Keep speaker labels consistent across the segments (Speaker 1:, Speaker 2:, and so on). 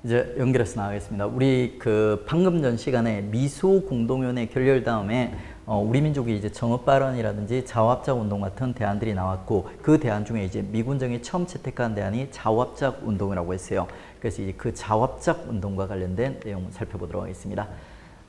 Speaker 1: 이제 연결해서 나가겠습니다. 우리 그 방금 전 시간에 미소 공동위원회 결렬 다음에 우리 민족이 이제 정업 발언이라든지 자화합작 운동 같은 대안들이 나왔고, 그 대안 중에 이제 미군정이 처음 채택한 대안이 자화합작 운동이라고 했어요. 그래서 이제 그 자화합작 운동과 관련된 내용을 살펴보도록 하겠습니다.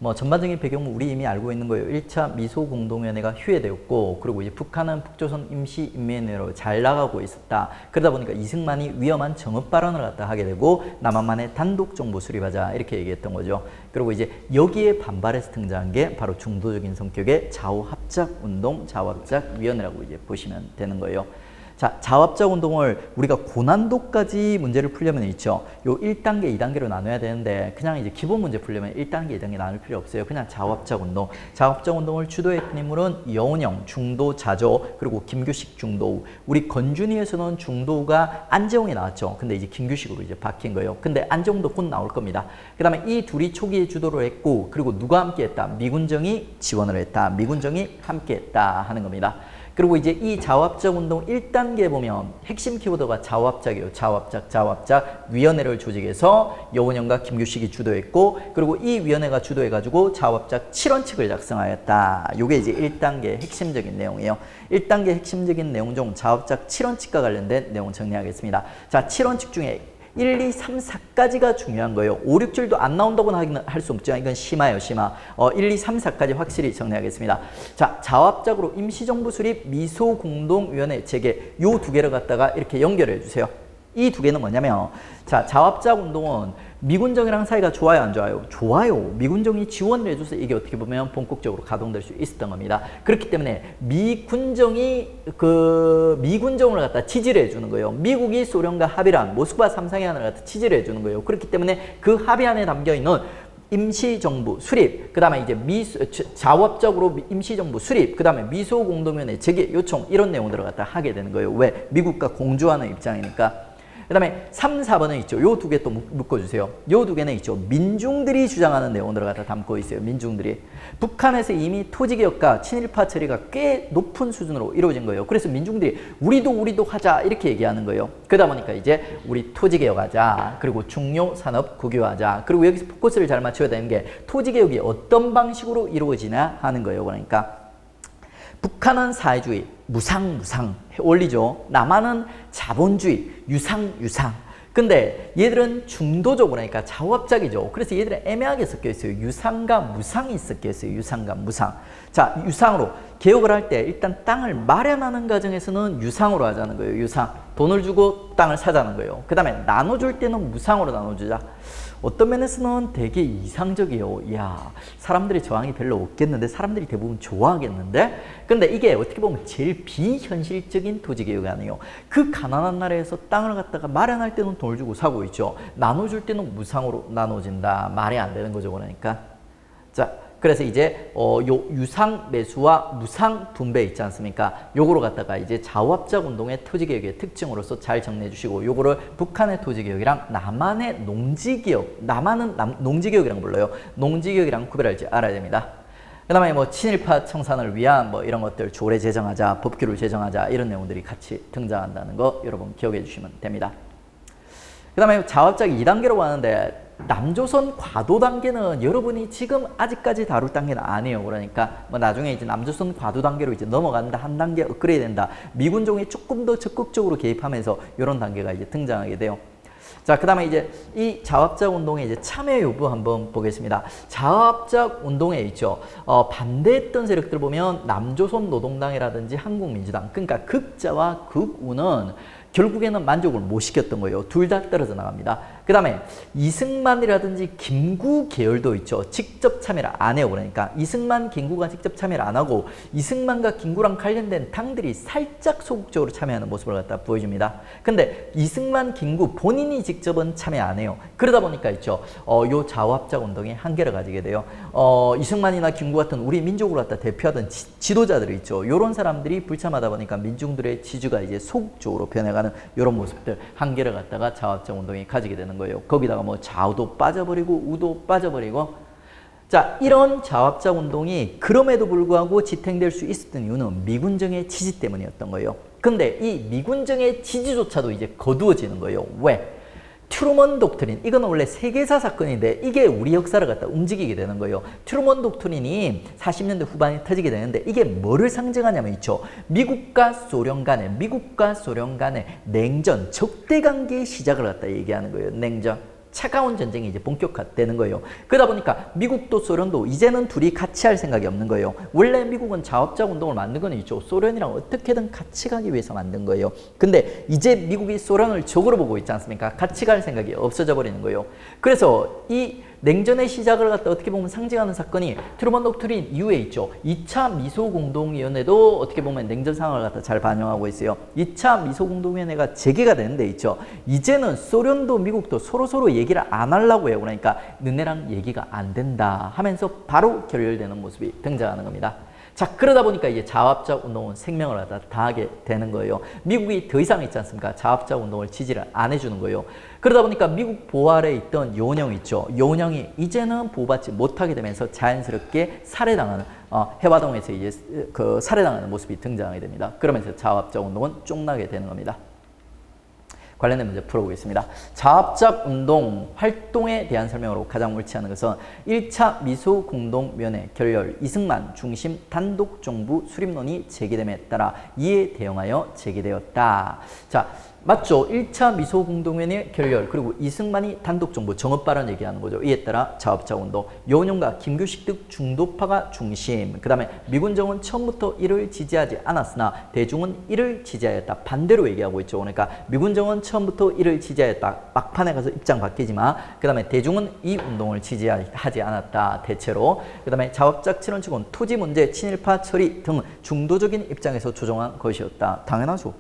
Speaker 1: 뭐 전반적인 배경은 우리 이미 알고 있는 거예요. 1차 미소 공동위원회가 휴회되었고, 그리고 이제 북한은 북조선 임시인민회로 잘 나가고 있었다. 그러다 보니까 이승만이 위험한 정업 발언을 갖다 하게 되고, 남한만의 단독 정부 수립하자 이렇게 얘기했던 거죠. 그리고 이제 여기에 반발해서 등장한 게 바로 중도적인 성격의 자화합작 운동, 자화합작 위원회라고 이제 보시면 되는 거예요. 자, 자화합작 운동을 우리가 고난도까지 문제를 풀려면 있죠. 요 1단계, 2단계로 나눠야 되는데, 그냥 이제 기본 문제 풀려면 1단계, 2단계 나눌 필요 없어요. 그냥 자화합작 운동. 자화합작 운동을 주도했던 인물은 여운형, 중도 자조, 그리고 김규식 중도우. 우리 건준이에서는 중도우가 안재홍이 나왔죠. 근데 이제 김규식으로 이제 바뀐 거예요. 근데 안재홍도 곧 나올 겁니다. 그 다음에 이 둘이 초기에 주도를 했고, 그리고 누가 함께 했다? 미군정이 지원을 했다. 미군정이 함께 했다 하는 겁니다. 그리고 이제 이 자화합작 운동 1단계 보면 핵심 키워드가 자화합작이에요. 자화합작 위원회를 조직해서 여운형과 김규식이 주도했고, 그리고 이 위원회가 주도해가지고 자화합작 7원칙을 작성하였다. 이게 이제 1단계 핵심적인 내용이에요. 1단계 핵심적인 내용 중 자화합작 7원칙과 관련된 내용 정리하겠습니다. 자, 7원칙 중에 1, 2, 3, 4까지가 중요한 거예요. 5, 6줄도 안 나온다고는 할 수 없죠. 이건 심화예요, 심화. 1, 2, 3, 4까지 확실히 정리하겠습니다. 자, 자화합작으로 임시정부 수립, 미소공동위원회 재개, 요 두 개를 갖다가 이렇게 연결해 주세요. 이 두 개는 뭐냐면, 자, 자화합작 운동은 미군정이랑 사이가 좋아요, 안 좋아요? 좋아요. 미군정이 지원을 해줘서 이게 어떻게 보면 본격적으로 가동될 수 있었던 겁니다. 그렇기 때문에 미군정이 미군정을 갖다 지지를 해주는 거예요. 미국이 소련과 합의한 모스크바 3상회안을 갖다 지지를 해주는 거예요. 그렇기 때문에 그 합의안에 담겨 있는 임시정부 수립, 그 다음에 이제 자화합작으로 임시정부 수립, 그 다음에 미소공동위원회 재개 요청, 이런 내용들을 갖다 하게 되는 거예요. 왜? 미국과 공조하는 입장이니까. 그 다음에 3, 4번은 있죠. 요 두 개 또 묶어주세요. 요 두 개는 있죠. 민중들이 주장하는 내용들을 갖다 담고 있어요. 민중들이. 북한에서 이미 토지개혁과 친일파 처리가 꽤 높은 수준으로 이루어진 거예요. 그래서 민중들이 우리도 하자 이렇게 얘기하는 거예요. 그러다 보니까 이제 우리 토지개혁하자, 그리고 중요산업 국유화하자, 그리고 여기서 포커스를 잘 맞춰야 되는 게 토지개혁이 어떤 방식으로 이루어지냐 하는 거예요. 그러니까 북한은 사회주의, 무상 올리죠. 남한은 자본주의, 유상. 근데 얘들은 중도적으로, 그러니까 자화합작이죠. 그래서 얘들은 애매하게 섞여 있어요. 유상과 무상이 섞여 있어요. 유상과 무상. 자, 유상으로 개혁을 할 때 일단 땅을 마련하는 과정에서는 유상으로 하자는 거예요. 유상. 돈을 주고 땅을 사자는 거예요. 그 다음에 나눠줄 때는 무상으로 나눠주자. 어떤 면에서는 되게 이상적이에요. 이야, 사람들이 저항이 별로 없겠는데, 사람들이 대부분 좋아하겠는데? 근데 이게 어떻게 보면 제일 비현실적인 토지개혁이 아니에요. 그 가난한 나라에서 땅을 갖다가 마련할 때는 돈을 주고 사고 있죠. 나눠줄 때는 무상으로 나눠진다. 말이 안 되는 거죠. 그러니까. 자, 그래서 이제 요 유상 매수와 무상 분배 있지 않습니까? 요거로 갖다가 이제 자화합작 운동의 토지개혁의 특징으로서 잘 정리해 주시고, 요거를 북한의 토지개혁이랑 남한의 농지개혁, 남한은 농지개혁이라고 불러요. 농지개혁이랑 구별할 줄 알아야 됩니다. 그 다음에 뭐 친일파 청산을 위한 뭐 이런 것들, 조례 제정하자, 법규를 제정하자, 이런 내용들이 같이 등장한다는 거 여러분 기억해 주시면 됩니다. 그 다음에 자화합작 2단계라고 하는데, 남조선 과도 단계는 여러분이 지금 아직까지 다룰 단계는 아니에요. 그러니까 뭐 나중에 이제 남조선 과도 단계로 이제 넘어간다, 한 단계 업그레이드 된다, 미군종이 조금 더 적극적으로 개입하면서 이런 단계가 이제 등장하게 돼요. 자, 그 다음에 이제 이 자화합작 운동의 이제 참여 여부 한번 보겠습니다. 자화합작 운동에 있죠. 반대했던 세력들 보면 남조선 노동당이라든지 한국민주당, 그러니까 극자와 극우는 결국에는 만족을 못 시켰던 거예요. 둘 다 떨어져 나갑니다. 그 다음에 이승만이라든지 김구 계열도 있죠. 직접 참여를 안 해요. 그러니까 이승만, 김구가 직접 참여를 안 하고, 이승만과 김구랑 관련된 당들이 살짝 소극적으로 참여하는 모습을 갖다 보여줍니다. 근데 이승만, 김구 본인이 직접은 참여 안 해요. 그러다 보니까 있죠. 요 자화합작 운동이 한계를 가지게 돼요. 이승만이나 김구 같은 우리 민족을 갖다 대표하던 지도자들이 있죠. 요런 사람들이 불참하다 보니까 민중들의 지지가 이제 소극적으로 변해가는 이런 모습들, 한계를 갖다가 자화합작 운동이 가지게 되는 거예요. 거기다가 뭐 좌우도 빠져버리고 우도 빠져버리고. 자, 이런 자화합작 운동이 그럼에도 불구하고 지탱될 수 있었던 이유는 미군정의 지지 때문이었던 거예요. 근데 이 미군정의 지지조차도 이제 거두어지는 거예요. 왜? 트루먼 독트린, 이건 원래 세계사 사건인데 이게 우리 역사를 갖다 움직이게 되는 거예요. 트루먼 독트린이 40년대 후반에 터지게 되는데 이게 뭐를 상징하냐면 있죠. 미국과 소련 간의 냉전, 적대 관계의 시작을 갖다 얘기하는 거예요. 냉전. 차가운 전쟁이 이제 본격화되는 거예요. 그러다 보니까 미국도 소련도 이제는 둘이 같이 할 생각이 없는 거예요. 원래 미국은 자업자 운동을 만든 건 있죠. 소련이랑 어떻게든 같이 가기 위해서 만든 거예요. 근데 이제 미국이 소련을 적으로 보고 있지 않습니까? 같이 갈 생각이 없어져 버리는 거예요. 그래서 이 냉전의 시작을 갖다 어떻게 보면 상징하는 사건이 트루먼 독트린 이후에 있죠. 2차 미소공동위원회도 어떻게 보면 냉전 상황을 갖다 잘 반영하고 있어요. 2차 미소공동위원회가 재개가 되는 데 있죠. 이제는 소련도 미국도 서로 얘기를 안 하려고 해요. 그러니까 너네랑 얘기가 안 된다 하면서 바로 결렬되는 모습이 등장하는 겁니다. 자, 그러다 보니까 이제 자합자 운동은 생명을 갖다 다하게 되는 거예요. 미국이 더 이상 있지 않습니까? 자합자 운동을 지지를 안 해주는 거예요. 그러다 보니까 미국 보호 아래에 있던 요원형 있죠. 요원형이 이제는 보호받지 못하게 되면서 자연스럽게 살해당하는, 해화동에서 이제 그 살해당하는 모습이 등장하게 됩니다. 그러면서 자합자 운동은 쫑나게 되는 겁니다. 관련된 문제 풀어보겠습니다. 자합작 운동 활동에 대한 설명으로 가장 옳지 않은 것은 1차 미소공동위원회 결렬 이승만 중심 단독정부 수립론이 제기됨에 따라 이에 대응하여 제기되었다. 자, 맞죠? 1차 미소공동위원회 결렬 그리고 이승만이 단독정부 정업발언 얘기하는 거죠. 이에 따라 자업자운동 여운형과 김규식 등 중도파가 중심, 그 다음에 미군정은 처음부터 이를 지지하지 않았으나 대중은 이를 지지하였다. 반대로 얘기하고 있죠. 그러니까 미군정은 처음부터 이를 지지하였다. 막판에 가서 입장 바뀌지만 그 다음에 대중은 이 운동을 지지하지 않았다. 대체로. 그 다음에 자업작 친원 측은 토지 문제, 친일파 처리 등 중도적인 입장에서 조정한 것이었다. 당연하죠.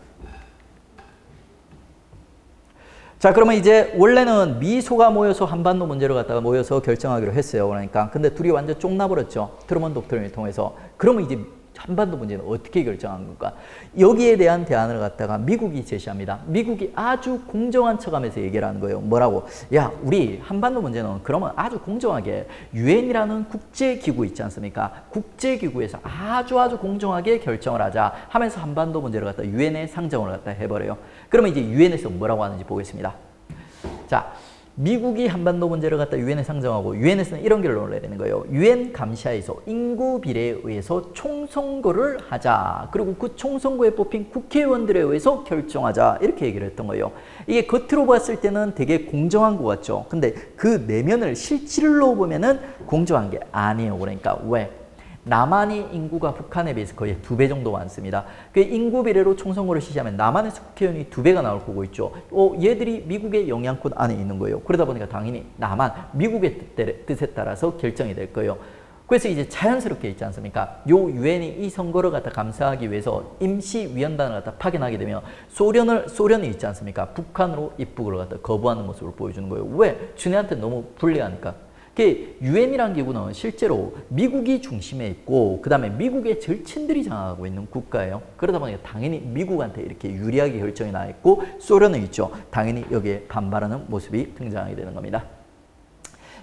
Speaker 1: 자, 그러면 이제 원래는 미소가 모여서 한반도 문제를 갖다가 모여서 결정하기로 했어요. 그러니까 근데 둘이 완전 쫑나버렸죠. 트루먼 독트린을 통해서. 그러면 이제 한반도 문제는 어떻게 결정한 건가? 여기에 대한 대안을 갖다가 미국이 제시합니다. 미국이 아주 공정한 척하면서 얘기를 하는 거예요. 뭐라고? 야, 우리 한반도 문제는 그러면 아주 공정하게 유엔이라는 국제기구 있지 않습니까? 국제기구에서 아주 공정하게 결정을 하자 하면서 한반도 문제를 갖다 유엔에 상정을 갖다 해버려요. 그러면 이제 유엔에서 뭐라고 하는지 보겠습니다. 자, 미국이 한반도 문제를 갖다 유엔에 상정하고 유엔에서는 이런 결론을 내리는 거예요. 유엔 감시하에서 인구 비례에 의해서 총선거를 하자. 그리고 그 총선거에 뽑힌 국회의원들에 의해서 결정하자. 이렇게 얘기를 했던 거예요. 이게 겉으로 봤을 때는 되게 공정한 것 같죠. 근데 그 내면을 실질로 보면은 공정한 게 아니에요. 그러니까 왜? 남한이 인구가 북한에 비해서 거의 2배 정도 많습니다. 그 인구 비례로 총선거를 실시하면 남한에서 국회의원이 2배가 나올 거고 있죠. 얘들이 미국의 영향권 안에 있는 거예요. 그러다 보니까 당연히 남한, 미국의 뜻에 따라서 결정이 될 거예요. 그래서 이제 자연스럽게 있지 않습니까? 요 유엔이 이 선거를 갖다 감사하기 위해서 임시위원단을 갖다 파견하게 되면 소련이 있지 않습니까? 북한으로 입국을 갖다 거부하는 모습을 보여주는 거예요. 왜? 쟤네한테 너무 불리하니까. 유엔이라는 기구는 실제로 미국이 중심에 있고 그 다음에 미국의 절친들이 장악하고 있는 국가예요. 그러다 보니까 당연히 미국한테 이렇게 유리하게 결정이 나 있고 소련은 있죠. 당연히 여기에 반발하는 모습이 등장하게 되는 겁니다.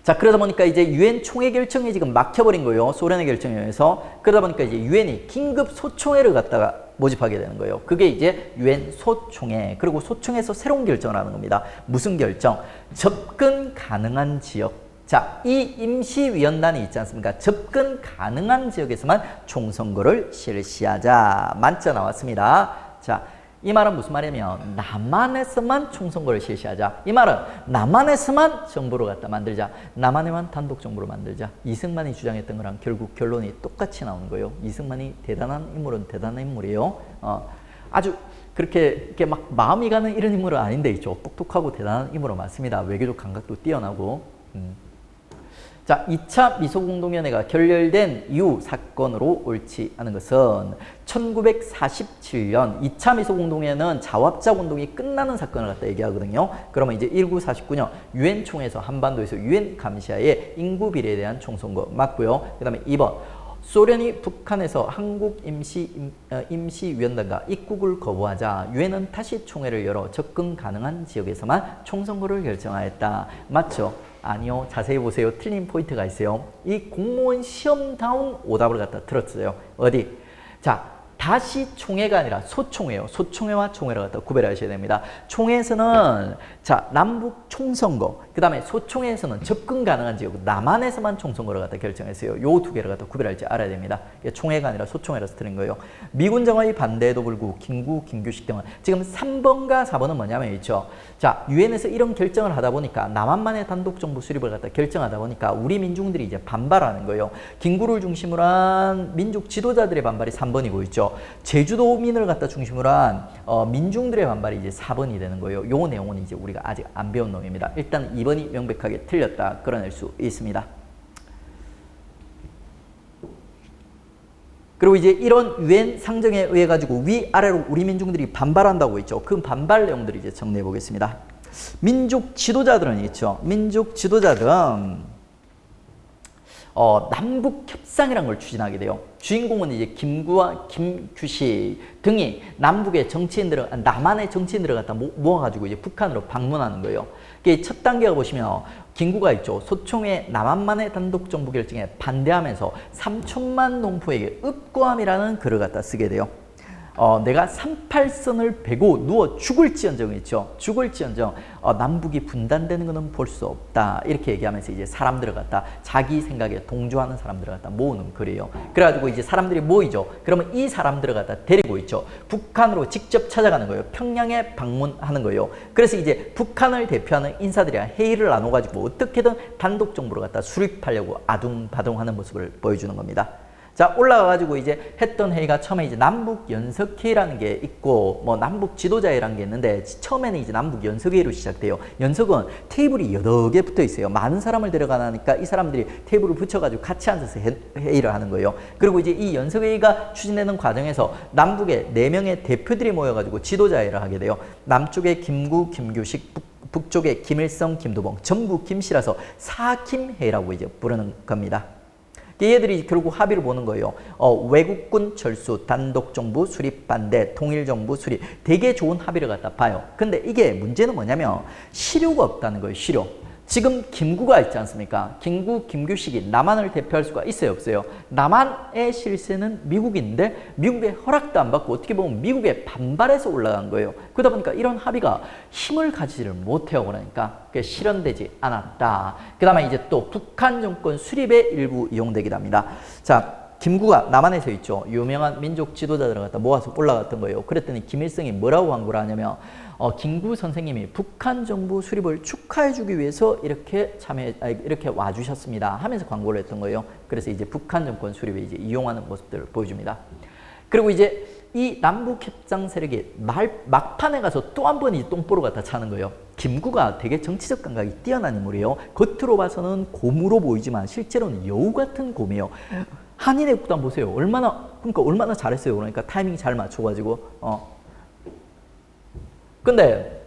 Speaker 1: 자, 그러다 보니까 이제 유엔 총회 결정이 지금 막혀버린 거예요. 소련의 결정에 의해서. 그러다 보니까 이제 유엔이 긴급 소총회를 갖다가 모집하게 되는 거예요. 그게 이제 유엔 소총회. 그리고 소총회에서 새로운 결정을 하는 겁니다. 무슨 결정? 접근 가능한 지역. 자, 이 임시위원단이 있지 않습니까? 접근 가능한 지역에서만 총선거를 실시하자. 만자 나왔습니다. 자, 이 말은 무슨 말이냐면 남한에서만 총선거를 실시하자. 이 말은 남한에서만 정부를 갖다 만들자. 남한에만 단독 정부를 만들자. 이승만이 주장했던 거랑 결국 결론이 똑같이 나오는 거예요. 이승만이 대단한 인물은 대단한 인물이에요. 아주 그렇게 막 마음이 가는 이런 인물은 아닌데 있죠. 똑똑하고 대단한 인물은 맞습니다. 외교적 감각도 뛰어나고. 자, 2차 미소공동위원회가 결렬된 이후 사건으로 옳지 않은 것은 1947년 2차 미소공동위원회는 자합작 운동이 끝나는 사건을 갖다 얘기하거든요. 그러면 이제 1949년 유엔 총회에서 한반도에서 유엔 감시하에 인구 비례에 대한 총선거 맞고요. 그 다음에 2번 소련이 북한에서 한국 임시위원단과 입국을 거부하자 유엔은 다시 총회를 열어 접근 가능한 지역에서만 총선거를 결정하였다. 맞죠? 아니요. 자세히 보세요. 틀린 포인트가 있어요. 이 공무원 시험다운 오답을 갖다 들었어요. 어디? 자, 다시 총회가 아니라 소총회요. 소총회와 총회를 갖다 구별하셔야 됩니다. 총회에서는 자 남북 총선거, 그 다음에 소총회에서는 접근 가능한 지역 남한에서만 총선거를 갖다 결정했어요. 요 두 개를 갖다 구별할지 알아야 됩니다. 총회가 아니라 소총회라서 드린 거예요. 미군 정화의 반대에도 불구하고 김규식 등은 지금 3번과 4번은 뭐냐면 있죠. 자 유엔에서 이런 결정을 하다 보니까 남한만의 단독 정부 수립을 갖다 결정하다 보니까 우리 민중들이 이제 반발하는 거예요. 김구를 중심으로 한 민족 지도자들의 반발이 3번이고 있죠. 제주도민을 갖다 중심으로 한 민중들의 반발이 이제 4번이 되는 거예요. 요 내용은 이제 우리가 아직 안 배운 놈입니다. 일단 2번이 명백하게 틀렸다 끌어낼 수 있습니다. 그리고 이제 이런 유엔 상정에 의해 가지고 위아래로 우리 민중들이 반발한다고 했죠. 그 반발 내용들을 이제 정리해 보겠습니다. 민족 지도자들은 있죠. 민족 지도자들은 남북 협상이라는 걸 추진하게 돼요. 주인공은 이제 김구와 김규식 등이 남북의 정치인들을 남한의 정치인들을 갖다 모아가지고 이제 북한으로 방문하는 거예요. 첫 단계가 보시면 김구가 있죠. 소총회 남한만의 단독 정부 결정에 반대하면서 3천만 농포에게 읍고함이라는 글을 갖다 쓰게 돼요. 내가 38선을 베고 누워 죽을지언정 있죠. 죽을지언정 남북이 분단되는 것은 볼 수 없다. 이렇게 얘기하면서 이제 사람들을 갖다 자기 생각에 동조하는 사람들을 갖다 모으는 글이에요. 그래가지고 이제 사람들이 모이죠. 그러면 이 사람들을 갖다 데리고 있죠. 북한으로 직접 찾아가는 거예요. 평양에 방문하는 거예요. 그래서 이제 북한을 대표하는 인사들이랑 회의를 나눠가지고 어떻게든 단독 정부를 갖다 수립하려고 아둥바둥하는 모습을 보여주는 겁니다. 자, 올라가가지고 이제 했던 회의가 처음에 이제 남북 연석회의라는 게 있고, 뭐 남북 지도자회라는 게 있는데, 처음에는 이제 남북 연석회의로 시작돼요. 연석은 테이블이 여러 개 붙어 있어요. 많은 사람을 데려가니까 이 사람들이 테이블을 붙여가지고 같이 앉아서 회의를 하는 거예요. 그리고 이제 이 연석회의가 추진되는 과정에서 남북의 4명의 대표들이 모여가지고 지도자회를 하게 돼요. 남쪽에 김구, 김규식, 북쪽에 김일성, 김두봉, 전부 김씨라서 사김회의라고 이제 부르는 겁니다. 얘들이 결국 합의를 보는 거예요. 외국군 철수, 단독정부 수립 반대, 통일정부 수립. 되게 좋은 합의를 갖다 봐요. 근데 이게 문제는 뭐냐면 실효가 없다는 거예요. 실효. 지금 김구가 있지 않습니까? 김구, 김규식이 남한을 대표할 수가 있어요, 없어요? 남한의 실세는 미국인데 미국의 허락도 안 받고 어떻게 보면 미국의 반발에서 올라간 거예요. 그러다 보니까 이런 합의가 힘을 가지지를 못해요. 그러니까 그게 실현되지 않았다. 그 다음에 이제 또 북한 정권 수립에 일부 이용되기도 합니다. 자, 김구가 남한에서 있죠. 유명한 민족 지도자들을 갖다 모아서 올라갔던 거예요. 그랬더니 김일성이 뭐라고 광고를 하냐면 김구 선생님이 북한 정부 수립을 축하해주기 위해서 이렇게 와주셨습니다 하면서 광고를 했던 거예요. 그래서 이제 북한 정권 수립에 이제 이용하는 모습들을 보여줍니다. 그리고 이제 이 남북 협상 세력이 막판에 가서 또 한 번 이 똥보로 갖다 차는 거예요. 김구가 되게 정치적 감각이 뛰어난 인물이에요. 겉으로 봐서는 곰으로 보이지만 실제로는 여우 같은 곰이에요. 한인의 국단 보세요. 얼마나 잘했어요. 그러니까 타이밍 잘 맞춰가지고 근데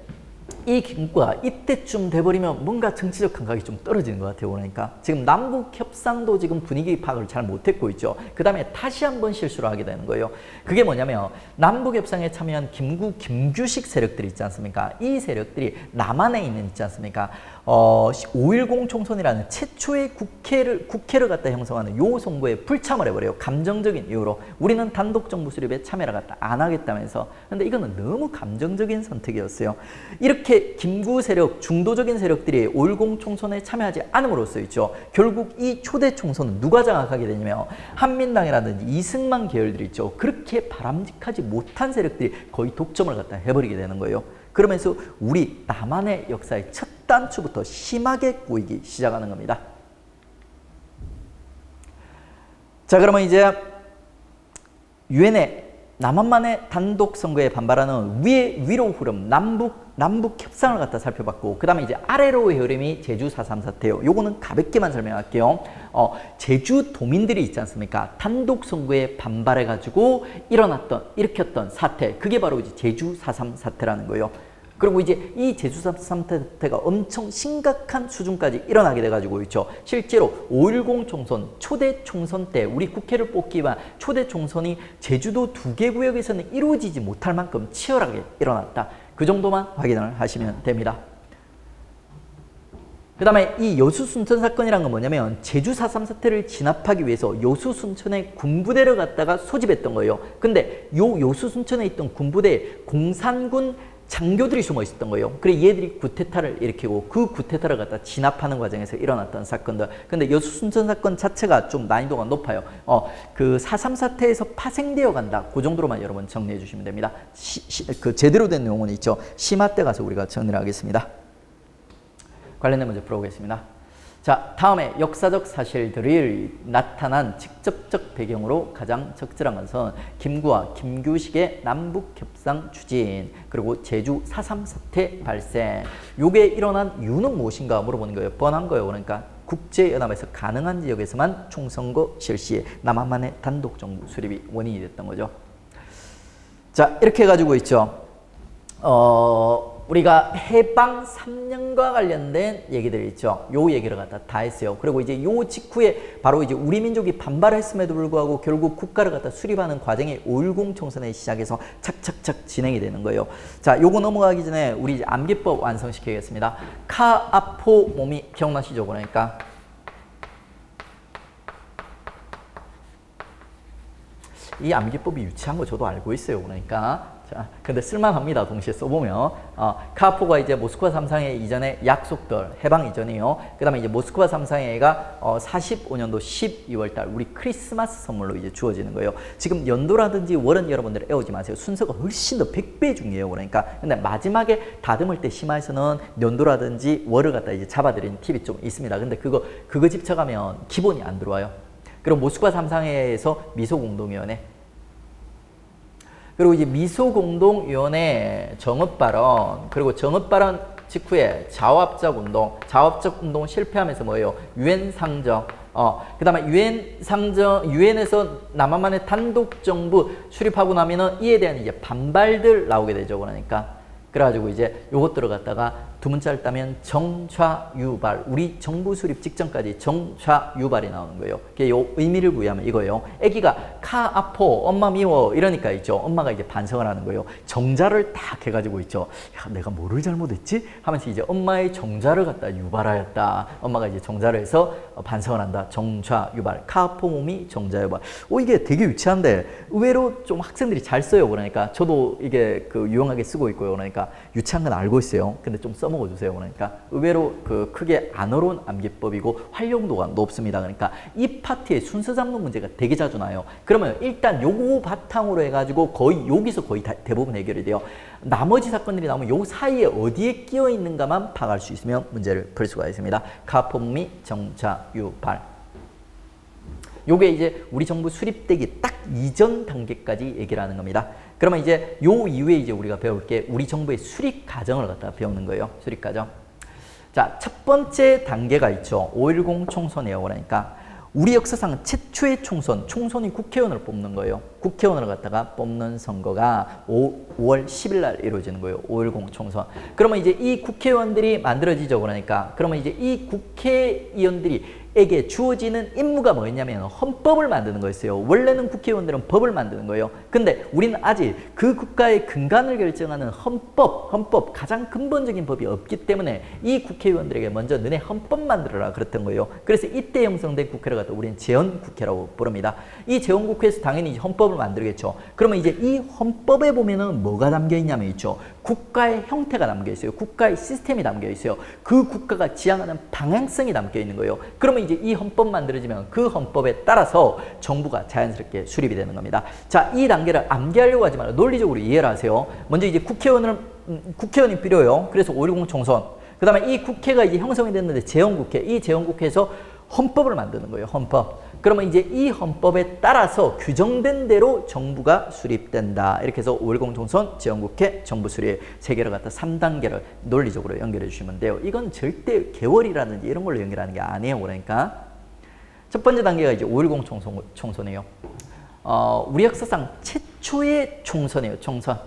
Speaker 1: 이 김구가 이때쯤 돼버리면 뭔가 정치적 감각이 좀 떨어지는 것 같아요. 그러니까 지금 남북 협상도 지금 분위기 파악을 잘 못했고 있죠. 그 다음에 다시 한번 실수를 하게 되는 거예요. 그게 뭐냐면 남북 협상에 참여한 김구, 김규식 세력들이 있지 않습니까? 이 세력들이 남한에 있지 않습니까? 5.10 총선이라는 최초의 국회를 갖다 형성하는 요 선거에 불참을 해버려요. 감정적인 이유로. 우리는 단독정부 수립에 참여를 갖다 안 하겠다면서. 근데 이거는 너무 감정적인 선택이었어요. 이렇게 김구 세력, 중도적인 세력들이 5.10 총선에 참여하지 않음으로써 있죠. 결국 이 초대 총선은 누가 장악하게 되냐면 한민당이라든지 이승만 계열들이 있죠. 그렇게 바람직하지 못한 세력들이 거의 독점을 갖다 해버리게 되는 거예요. 그러면서 우리 남한의 역사의 첫 단추부터 심하게 꼬이기 시작하는 겁니다. 자, 그러면 이제 유엔의 남한만의 단독 선거에 반발하는 위로 흐름, 남북 협상을 갖다 살펴봤고, 그 다음에 이제 아래로의 흐름이 제주 4.3 사태예요. 요거는 가볍게만 설명할게요. 제주 도민들이 있지 않습니까? 단독 선거에 반발해가지고 일으켰던 사태, 그게 바로 이제 제주 4.3 사태라는 거예요. 그리고 이제 이 제주 4.3 사태가 엄청 심각한 수준까지 일어나게 돼가지고 있죠. 실제로 5.10 총선, 초대 총선 때 우리 국회를 뽑기 위한 초대 총선이 제주도 2개 구역에서는 이루어지지 못할 만큼 치열하게 일어났다. 그 정도만 확인을 하시면 됩니다. 그 다음에 이 여수 순천 사건이란 건 뭐냐면 제주 4.3 사태를 진압하기 위해서 여수 순천에 군부대를 갖다가 소집했던 거예요. 근데 요 여수 순천에 있던 군부대에 공산군 장교들이 숨어 있었던 거예요. 그래 얘들이 구테타를 일으키고 그 구테타를 갖다 진압하는 과정에서 일어났던 사건들. 근데 여수 순천 사건 자체가 좀 난이도가 높아요. 그 4.3 사태에서 파생되어 간다. 그 정도로만 여러분 정리해 주시면 됩니다. 그 제대로 된 용어는 있죠. 심화 때 가서 우리가 정리를 하겠습니다. 관련된 문제 풀어보겠습니다. 자, 다음에 역사적 사실들이 나타난 직접적 배경으로 가장 적절한 것은 김구와 김규식의 남북 협상 추진, 그리고 제주 4.3 사태 발생. 요게 일어난 이유는 무엇인가 물어보는 거예요. 뻔한 거예요. 그러니까 국제연합에서 가능한 지역에서만 총선거 실시, 남한만의 단독 정부 수립이 원인이 됐던 거죠. 자, 이렇게 해가지고 있죠. 우리가 해방 3년과 관련된 얘기들이 있죠. 요 얘기를 갖다 다 했어요. 그리고 이제 요 직후에 바로 이제 우리 민족이 반발했음에도 불구하고 결국 국가를 갖다 수립하는 과정이 5.10 총선에 시작해서 착착착 진행이 되는 거예요. 자, 요거 넘어가기 전에 우리 이제 암기법 완성시키겠습니다. 카, 아포, 몸이 기억나시죠? 그러니까 이 암기법이 유치한 거 저도 알고 있어요. 그러니까 자, 근데 쓸만합니다. 동시에 써보면 카포가 이제 모스크바 3상회 이전의 약속들, 해방 이전이요. 그 다음에 이제 모스크바 3상회가 45년도 12월 달 우리 크리스마스 선물로 이제 주어지는 거예요. 지금 연도라든지 월은 여러분들 애우지 마세요. 순서가 훨씬 더 100배 중요해요. 그러니까 근데 마지막에 다듬을 때 심화에서는 연도라든지 월을 갖다 이제 잡아드리는 팁이 좀 있습니다. 근데 그거 집착하면 기본이 안 들어와요. 그리고 모스크바 3상회에서 미소공동위원회, 그리고 이제 미소공동위원회 정읍발언, 그리고 정읍발언 직후에 자화합작 운동 실패하면서 뭐예요? 유엔 상정. 그 다음에 유엔에서 남한만의 단독 정부 수립하고 나면은 이에 대한 이제 반발들 나오게 되죠. 그러니까. 그래가지고 이제 요것들을 갖다가 두 문자를 따면 정좌유발, 우리 정부 수립 직전까지 정좌유발이 나오는 거예요. 그게 요 의미를 부여하면 이거예요. 애기가 카 아포 엄마 미워 이러니까 있죠. 엄마가 이제 반성을 하는 거예요. 정자를 딱 해가지고 있죠. 야, 내가 뭐를 잘못했지? 하면서 이제 엄마의 정자를 갖다 유발하였다. 엄마가 이제 정자를 해서 반성을 한다. 정좌유발, 카 아포 몸이 정자유발. 이게 되게 유치한데 의외로 좀 학생들이 잘 써요. 그러니까 저도 이게 그 유용하게 쓰고 있고요. 그러니까 유치한 건 알고 있어요. 근데 좀 써먹어 주세요. 그러니까 의외로 그 크게 안 어려운 암기법이고 활용도가 높습니다. 그러니까 이 파트에 순서 잡는 문제가 되게 자주 나요. 그러면 일단 요거 바탕으로 해가지고 거의 여기서 거의 대부분 해결이 돼요. 나머지 사건들이 나오면 요 사이에 어디에 끼어 있는가만 파악할 수 있으면 문제를 풀 수가 있습니다. 가포미 정자유발. 요게 이제 우리 정부 수립되기 딱 이전 단계까지 얘기를 하는 겁니다. 그러면 이제 요 이후에 이제 우리가 배울 게 우리 정부의 수립 과정을 갖다가 배우는 거예요. 수립 과정. 자, 첫 번째 단계가 있죠. 5.10 총선이에요. 그러니까 우리 역사상 최초의 총선이 국회의원을 뽑는 거예요. 국회의원을 갖다가 뽑는 선거가 5월 10일 날 이루어지는 거예요. 5.10 총선. 그러면 이제 이 국회의원들이 만들어지죠. 그러니까 그러면 이제 이 국회의원들이 에게 주어지는 임무가 뭐였냐면 헌법을 만드는 거였어요. 원래는 국회의원들은 법을 만드는 거예요. 근데 우리는 아직 그 국가의 근간을 결정하는 헌법 가장 근본적인 법이 없기 때문에 이 국회의원들에게 먼저 너네 헌법 만들어라 그랬던 거예요. 그래서 이때 형성된 국회를 갖다 우리는 재헌국회라고 부릅니다. 이 재헌국회에서 당연히 헌법을 만들겠죠. 그러면 이제 이 헌법에 보면은 뭐가 담겨 있냐면 있죠. 국가의 형태가 담겨 있어요. 국가의 시스템이 담겨 있어요. 그 국가가 지향하는 방향성이 담겨 있는 거예요. 그러면 이제 이 헌법 만들어지면 그 헌법에 따라서 정부가 자연스럽게 수립이 되는 겁니다. 자, 이 단계를 암기하려고 하지 말고 논리적으로 이해를 하세요. 먼저 이제 국회의원이 필요해요. 그래서 5.10 총선. 그 다음에 이 국회가 이제 형성이 됐는데 재헌국회. 이 재헌국회에서 헌법을 만드는 거예요. 헌법. 그러면 이제 이 헌법에 따라서 규정된 대로 정부가 수립된다. 이렇게 해서 5.10 총선, 재헌국회, 정부 수립 세 개를 갖다 3단계를 논리적으로 연결해 주시면 돼요. 이건 절대 개월이라든지 이런 걸로 연결하는 게 아니에요. 그러니까 첫 번째 단계가 이제 5.10 총선이에요. 우리 역사상 최초의 총선이에요. 총선.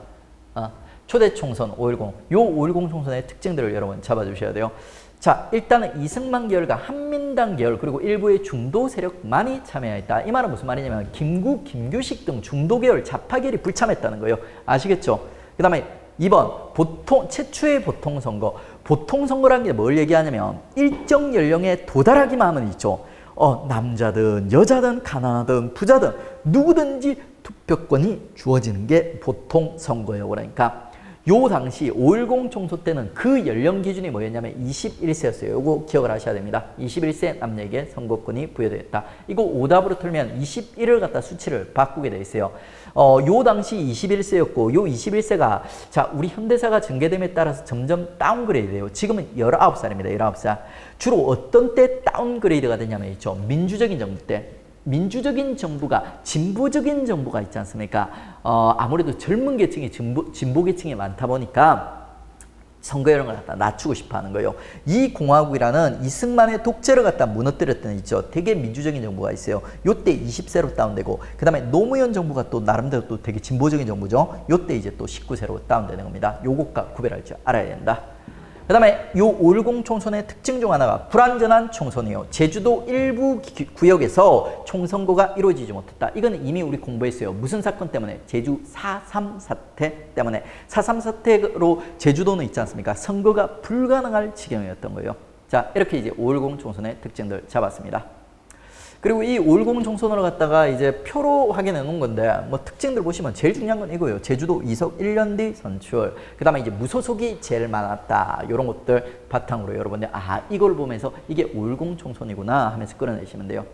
Speaker 1: 초대 총선 5.10. 요 5.10 총선의 특징들을 여러분 잡아주셔야 돼요. 자, 일단은 이승만 계열과 한민당 계열 그리고 일부의 중도 세력만이 참여했다. 이 말은 무슨 말이냐면 김구, 김규식 등 중도 계열 좌파 계열이 불참했다는 거예요. 아시겠죠? 그 다음에 2번 최초의 보통선거. 보통 선거라는 게 뭘 얘기하냐면 일정 연령에 도달하기만 하면 있죠. 남자든 여자든 가난하든 부자든 누구든지 투표권이 주어지는 게 보통 선거예요. 그러니까 요 당시 5.10 총선 때는 그 연령 기준이 뭐였냐면 21세였어요. 요거 기억을 하셔야 됩니다. 21세 남녀에게 선거권이 부여되었다. 이거 오답으로 틀면 21을 갖다 수치를 바꾸게 돼 있어요. 요 당시 21세였고 요 21세가 자 우리 현대사가 전개됨에 따라서 점점 다운그레이드 돼요. 지금은 19살입니다. 19살. 주로 어떤 때 다운그레이드가 되냐면 있죠. 민주적인 정부 때. 민주적인 정부가 진보적인 정부가 있지 않습니까? 아무래도 젊은 계층이 진보 계층이 많다 보니까 선거연령을 갖다 낮추고 싶어 하는 거예요. 이 공화국이라는 이승만의 독재를 갖다 무너뜨렸던 있죠. 되게 민주적인 정부가 있어요. 요때 20세로 다운되고 그 다음에 노무현 정부가 또 나름대로 또 되게 진보적인 정부죠. 요때 이제 또 19세로 다운되는 겁니다. 요것과 구별할 줄 알아야 된다. 그 다음에 요 5.10 총선의 특징 중 하나가 불완전한 총선이에요. 제주도 일부 구역에서 총선거가 이루어지지 못했다. 이거는 이미 우리 공부했어요. 무슨 사건 때문에? 제주 4.3 사태 때문에. 4.3 사태로 제주도는 있지 않습니까? 선거가 불가능할 지경이었던 거예요. 자, 이렇게 이제 5.10 총선의 특징들 잡았습니다. 그리고 이 5.10 총선을 갖다가 이제 표로 확인해 놓은 건데 뭐 특징들 보시면 제일 중요한 건 이거예요. 제주도 이석 1년 뒤 선출. 그 다음에 이제 무소속이 제일 많았다. 이런 것들 바탕으로 여러분들 이걸 보면서 이게 5.10 총선이구나 하면서 끌어내시면 돼요.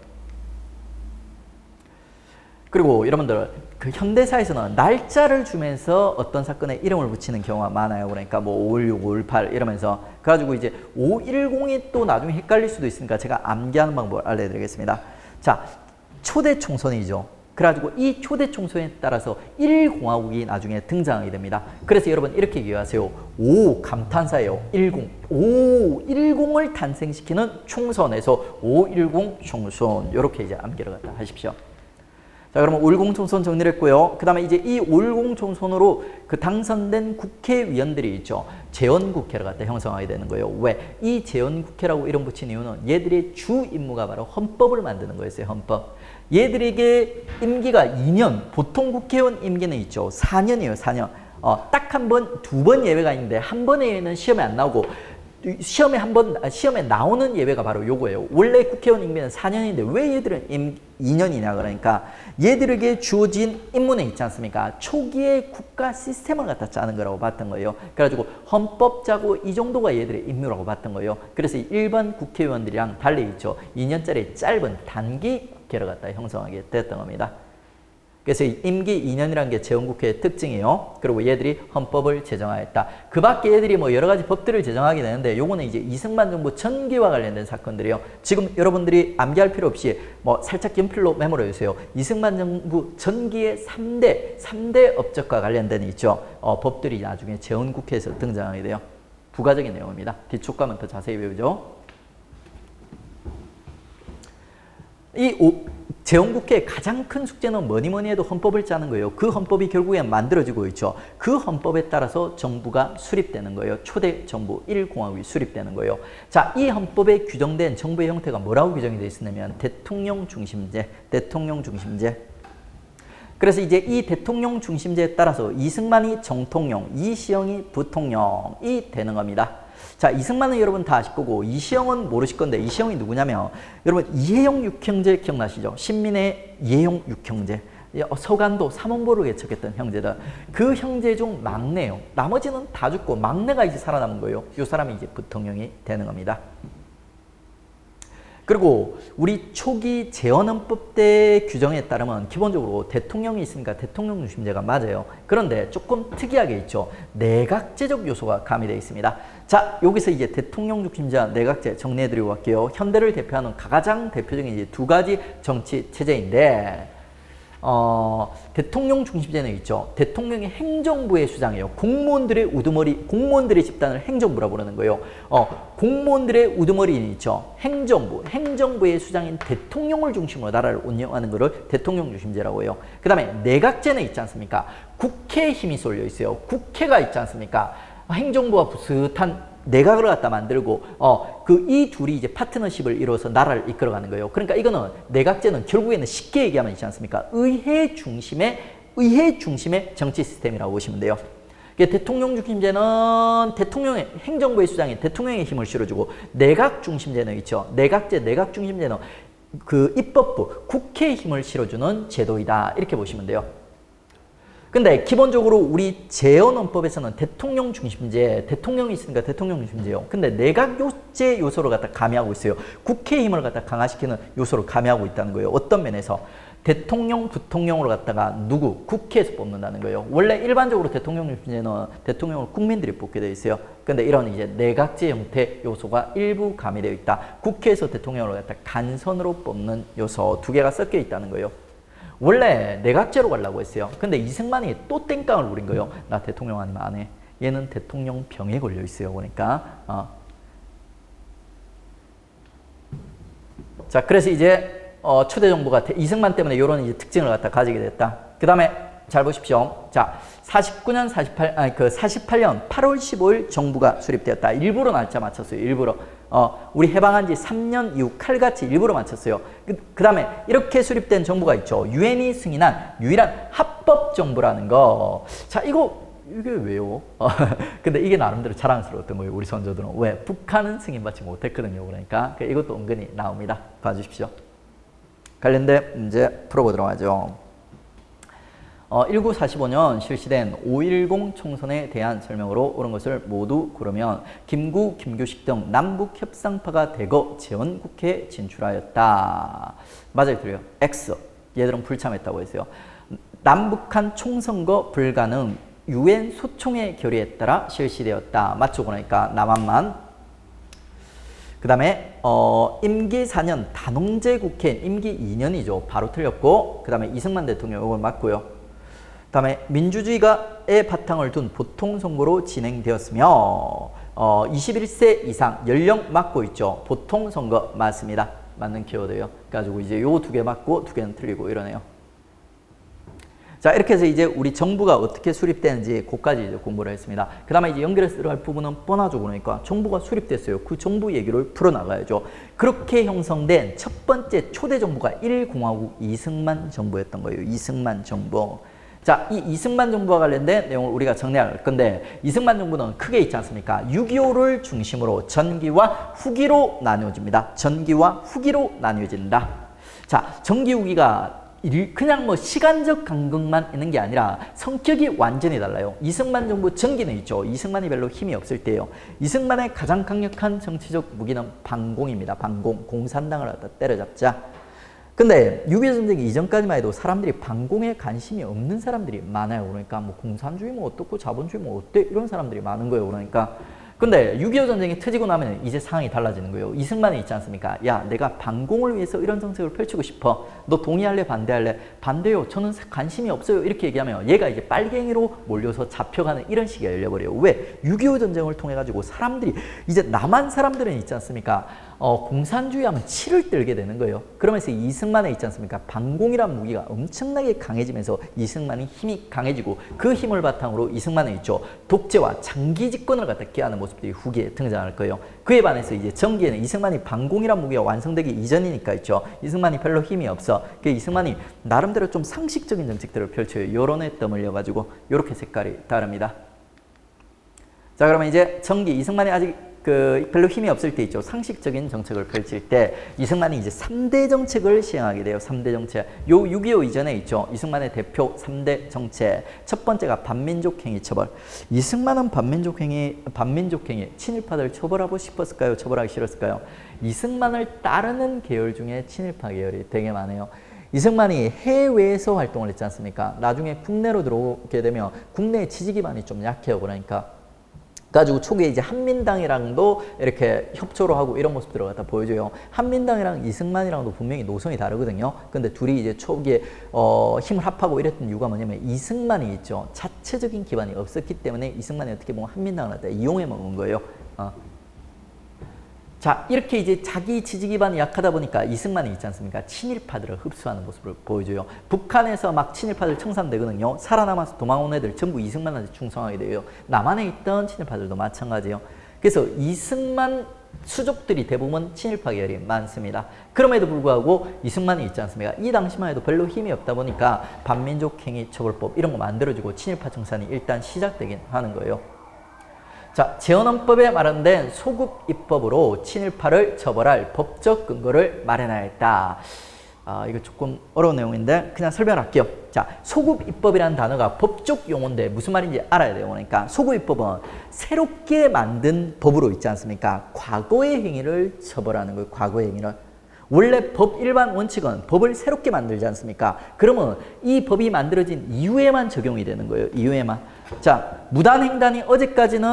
Speaker 1: 그리고 여러분들 그 현대사에서는 날짜를 주면서 어떤 사건에 이름을 붙이는 경우가 많아요. 그러니까 뭐 5.16, 5.18 이러면서 그래가지고 이제 5.10이 또 나중에 헷갈릴 수도 있으니까 제가 암기하는 방법을 알려드리겠습니다. 자, 초대 총선이죠. 그래가지고 이 초대 총선에 따라서 1공화국이 나중에 등장하게 됩니다. 그래서 여러분 이렇게 기억하세요. 5 감탄사예요. 10. 5.10을 탄생시키는 총선에서 5.10 총선 이렇게 이제 암기를 갖다 하십시오. 자, 그러면 5.10 총선 정리를 했고요. 그 다음에 이제 이 5.10 총선으로 그 당선된 국회의원들이 있죠. 재헌국회를 갖다 형성하게 되는 거예요. 왜? 이 재헌국회라고 이름 붙인 이유는 얘들의 주 임무가 바로 헌법을 만드는 거였어요. 헌법. 얘들에게 임기가 2년, 보통 국회의원 임기는 있죠. 4년이에요. 4년. 딱 한 번, 2번 예외가 있는데 한 번에는 시험에 안 나오고 시험에 나오는 예외가 바로 요거예요. 원래 국회의원 임기는 4년인데 왜 얘들은 2년이냐 그러니까 얘들에게 주어진 임무는 있지 않습니까? 초기에 국가 시스템을 갖다 짜는 거라고 봤던 거예요. 그래가지고 헌법 짜고 이 정도가 얘들의 임무라고 봤던 거예요. 그래서 일반 국회의원들이랑 달리 있죠. 2년짜리 짧은 단기 국회를 갖다 형성하게 됐던 겁니다. 그래서 임기 2년이라는 게 재헌국회의 특징이에요. 그리고 얘들이 헌법을 제정하였다. 그 밖에 얘들이 뭐 여러 가지 법들을 제정하게 되는데 요거는 이제 이승만 정부 전기와 관련된 사건들이에요. 지금 여러분들이 암기할 필요 없이 뭐 살짝 연필로 메모를 해주세요. 이승만 정부 전기의 3대 업적과 관련된 있죠. 법들이 나중에 재헌국회에서 등장하게 돼요. 부가적인 내용입니다. 뒤쪽 가면 더 자세히 배우죠. 재헌국회의 가장 큰 숙제는 뭐니 해도 헌법을 짜는 거예요. 그 헌법이 결국엔 만들어지고 있죠. 그 헌법에 따라서 정부가 수립되는 거예요. 초대 정부 1공화국이 수립되는 거예요. 자, 이 헌법에 규정된 정부의 형태가 뭐라고 규정이 되어 있었냐면 대통령 중심제. 그래서 이제 이 대통령 중심제에 따라서 이승만이 정통령, 이시영이 부통령이 되는 겁니다. 자, 이승만은 여러분 다 아실 거고 이시영은 모르실 건데 이시영이 누구냐면 여러분 이혜영 육형제 기억나시죠? 신민의 이혜영 육형제. 서간도 삼원보를 개척했던 형제들. 그 형제 중 막내예요. 나머지는 다 죽고 막내가 이제 살아남은 거예요. 이 사람이 이제 부통령이 되는 겁니다. 그리고 우리 초기 재헌헌법 때 규정에 따르면 기본적으로 대통령이 있으니까 대통령 중심제가 맞아요. 그런데 조금 특이하게 있죠. 내각제적 요소가 가미되어 있습니다. 자, 여기서 이제 대통령 중심제와 내각제 정리해드리고 갈게요. 현대를 대표하는 가장 대표적인 이제 두 가지 정치 체제인데 대통령 중심제는 있죠. 대통령이 행정부의 수장이에요. 공무원들의 집단을 행정부라고 부르는 거예요. 공무원들의 우두머리는 있죠. 행정부의 수장인 대통령을 중심으로 나라를 운영하는 것을 대통령 중심제라고 해요. 그 다음에 내각제는 있지 않습니까? 국회에 힘이 쏠려 있어요. 국회가 있지 않습니까? 행정부와 비슷한 내각을 갖다 만들고 이 둘이 이제 파트너십을 이루어서 나라를 이끌어가는 거예요. 그러니까 이거는 내각제는 결국에는 쉽게 얘기하면 있지 않습니까? 의회 중심의 정치 시스템이라고 보시면 돼요. 대통령 중심제는 대통령의 행정부의 수장이 대통령의 힘을 실어주고 내각 중심제는 있죠. 내각제, 내각 중심제는 그 입법부, 국회의 힘을 실어주는 제도이다. 이렇게 보시면 돼요. 근데 기본적으로 우리 재헌헌법에서는 대통령 중심제, 대통령이 있으니까 대통령 중심제요. 근데 내각제 요소를 갖다 가미하고 있어요. 국회의 힘을 갖다 강화시키는 요소를 가미하고 있다는 거예요. 어떤 면에서? 대통령, 부통령으로 갖다가 누구? 국회에서 뽑는다는 거예요. 원래 일반적으로 대통령 중심제는 대통령을 국민들이 뽑게 되어 있어요. 근데 이런 이제 내각제 형태 요소가 일부 가미되어 있다. 국회에서 대통령을 갖다 간선으로 뽑는 요소 두 개가 섞여 있다는 거예요. 원래 내각제로 가려고 했어요. 근데 이승만이 또 땡깡을 부린 거예요. 나 대통령 아니면 안 해. 얘는 대통령 병에 걸려 있어요. 그러니까 자, 그래서 이제 초대 정부가 이승만 때문에 이런 이제 특징을 갖다 가지게 됐다. 그 다음에 잘 보십시오. 자, 48년 8월 15일 정부가 수립되었다. 일부러 날짜 맞췄어요. 일부러. 우리 해방한 지 3년 이후 칼같이 일부러 맞췄어요. 그 다음에 이렇게 수립된 정부가 있죠. 유엔이 승인한 유일한 합법 정부라는 거. 자, 이게 왜요? 근데 이게 나름대로 자랑스러웠던 거예요. 우리 선조들은. 왜? 북한은 승인받지 못했거든요. 그러니까 이것도 은근히 나옵니다. 봐주십시오. 관련된 문제 풀어보도록 하죠. 1945년 실시된 5.10 총선에 대한 설명으로 옳은 것을 모두 고르면 김구, 김규식 등 남북 협상파가 대거 재헌국회에 진출하였다. 맞아요, 틀려요. X. 얘들은 불참했다고 했어요. 남북한 총선거 불가능 유엔 소총의 결의에 따라 실시되었다. 맞죠? 그러니까 남한만. 그 다음에 임기 4년 단원제 국회 임기 2년이죠. 바로 틀렸고 그 다음에 이승만 대통령 이걸 맞고요. 그 다음에 민주주의가의 바탕을 둔 보통선거로 진행되었으며 21세 이상 연령 맞고 있죠. 보통선거 맞습니다. 맞는 키워드예요. 그래가지고 이제 요 두 개 맞고 두 개는 틀리고 이러네요. 자, 이렇게 해서 이제 우리 정부가 어떻게 수립되는지 그까지 이제 공부를 했습니다. 그 다음에 이제 연결해서 들어갈 부분은 뻔하죠. 그러니까 정부가 수립됐어요. 그 정부 얘기를 풀어나가야죠. 그렇게 형성된 첫 번째 초대 정부가 1공화국 이승만 정부였던 거예요. 이승만 정부. 자, 이 이승만 정부와 관련된 내용을 우리가 정리할 건데 이승만 정부는 크게 있지 않습니까? 6.25를 중심으로 전기와 후기로 나뉘어집니다. 전기와 후기로 나뉘어진다. 자, 전기 후기가 그냥 뭐 시간적 간극만 있는 게 아니라 성격이 완전히 달라요. 이승만 정부 전기는 있죠. 이승만이 별로 힘이 없을 때예요. 이승만의 가장 강력한 정치적 무기는 반공입니다. 반공. 공산당을 갖다 때려잡자. 근데 6.25 전쟁 이전까지만 해도 사람들이 반공에 관심이 없는 사람들이 많아요. 그러니까 뭐 공산주의 뭐 어떻고 자본주의 뭐 어때 이런 사람들이 많은 거예요. 그러니까 근데 6.25 전쟁이 터지고 나면 이제 상황이 달라지는 거예요. 이승만이 있지 않습니까? 야, 내가 반공을 위해서 이런 정책을 펼치고 싶어. 너 동의할래? 반대할래? 반대요. 저는 관심이 없어요. 이렇게 얘기하면 얘가 이제 빨갱이로 몰려서 잡혀가는 이런 시기가 열려버려요. 왜? 6.25 전쟁을 통해 가지고 사람들이 이제 남한 사람들은 있지 않습니까? 공산주의 하면 치를 떨게 되는 거예요. 그러면서 이승만에 있지 않습니까? 반공이란 무기가 엄청나게 강해지면서 이승만이 힘이 강해지고 그 힘을 바탕으로 이승만에 있죠. 독재와 장기 집권을 갖다 기하는 모습들이 후기에 등장할 거예요. 그에 반해서 이제 전기에는 이승만이 반공이란 무기가 완성되기 이전이니까 있죠. 이승만이 별로 힘이 없어. 그 이승만이 나름대로 좀 상식적인 정책들을 펼쳐요. 여론에 떠밀려가지고 이렇게 색깔이 다릅니다. 자, 그러면 이제 전기 이승만이 아직 별로 힘이 없을 때 있죠. 상식적인 정책을 펼칠 때 이승만이 이제 3대 정책을 시행하게 돼요. 3대 정책. 요 6.25 이전에 있죠. 이승만의 대표 3대 정책. 첫 번째가 반민족 행위 처벌. 이승만은 반민족 행위 친일파들 처벌하고 싶었을까요? 처벌하기 싫었을까요? 이승만을 따르는 계열 중에 친일파 계열이 되게 많아요. 이승만이 해외에서 활동을 했지 않습니까? 나중에 국내로 들어오게 되면 국내의 지지 기반이 좀 약해요. 그러니까 가지고 초기에 이제 한민당이랑도 이렇게 협조를 하고 이런 모습들을 갖다 보여줘요. 한민당이랑 이승만이랑도 분명히 노선이 다르거든요. 근데 둘이 이제 초기에 힘을 합하고 이랬던 이유가 뭐냐면 이승만이 있죠. 자체적인 기반이 없었기 때문에 이승만이 어떻게 보면 한민당을 갖다 이용해 먹은 거예요. 자, 이렇게 이제 자기 지지 기반이 약하다 보니까 이승만이 있지 않습니까? 친일파들을 흡수하는 모습을 보여줘요. 북한에서 막 친일파들 청산되거든요. 살아남아서 도망온 애들 전부 이승만한테 충성하게 돼요. 남한에 있던 친일파들도 마찬가지예요. 그래서 이승만 수족들이 대부분 친일파 계열이 많습니다. 그럼에도 불구하고 이승만이 있지 않습니까? 이 당시만 해도 별로 힘이 없다 보니까 반민족 행위 처벌법 이런 거 만들어지고 친일파 청산이 일단 시작되긴 하는 거예요. 자, 재헌헌법에 마련된 소급 입법으로 친일파를 처벌할 법적 근거를 마련하였다. 이거 조금 어려운 내용인데 그냥 설명을 할게요. 자, 소급 입법이라는 단어가 법적 용어인데 무슨 말인지 알아야 돼요. 그러니까 소급 입법은 새롭게 만든 법으로 있지 않습니까? 과거의 행위를 처벌하는 거예요. 과거의 행위를. 원래 법 일반 원칙은 법을 새롭게 만들지 않습니까? 그러면 이 법이 만들어진 이후에만 적용이 되는 거예요. 이후에만. 자, 무단횡단이 어제까지는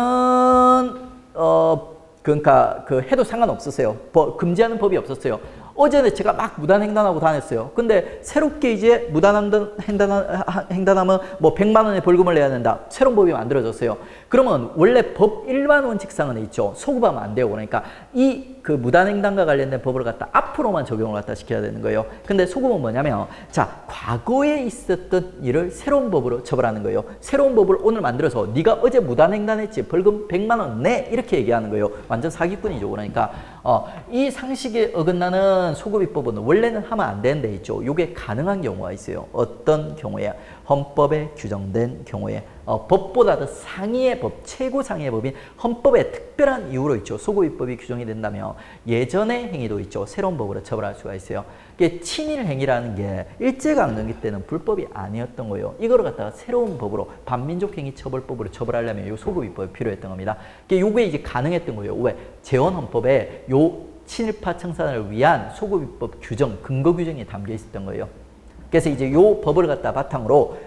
Speaker 1: 그러니까 해도 상관없었어요. 금지하는 법이 없었어요. 어제는 제가 막 무단횡단하고 다녔어요. 근데 새롭게 이제 무단횡단하면 뭐 100만 원의 벌금을 내야 된다. 새로운 법이 만들어졌어요. 그러면 원래 법 일반 원칙상은 있죠. 소급하면 안 돼요. 그러니까 그 무단횡단과 관련된 법을 갖다 앞으로만 적용을 갖다 시켜야 되는 거예요. 근데 소급은 뭐냐면 자, 과거에 있었던 일을 새로운 법으로 처벌하는 거예요. 새로운 법을 오늘 만들어서 네가 어제 무단횡단했지. 벌금 100만 원 내. 이렇게 얘기하는 거예요. 완전 사기꾼이죠. 그러니까 이 상식에 어긋나는 소급입법은 원래는 하면 안 되는 데 있죠. 이게 가능한 경우가 있어요. 어떤 경우에? 헌법에 규정된 경우에 법보다 더 상위의 법, 최고 상위의 법인 헌법에 특별한 이유로 있죠. 소급입법이 규정이 된다면 예전의 행위도 있죠. 새로운 법으로 처벌할 수가 있어요. 이게 친일 행위라는 게 일제강점기 때는 불법이 아니었던 거예요. 이거를 갖다가 새로운 법으로 반민족 행위 처벌법으로 처벌하려면 이 소급입법이 필요했던 겁니다. 이게 이제 가능했던 거예요. 왜? 재헌헌법에 요 친일파 청산을 위한 소급입법 규정, 근거 규정이 담겨 있었던 거예요. 그래서 이제 요 법을 갖다 바탕으로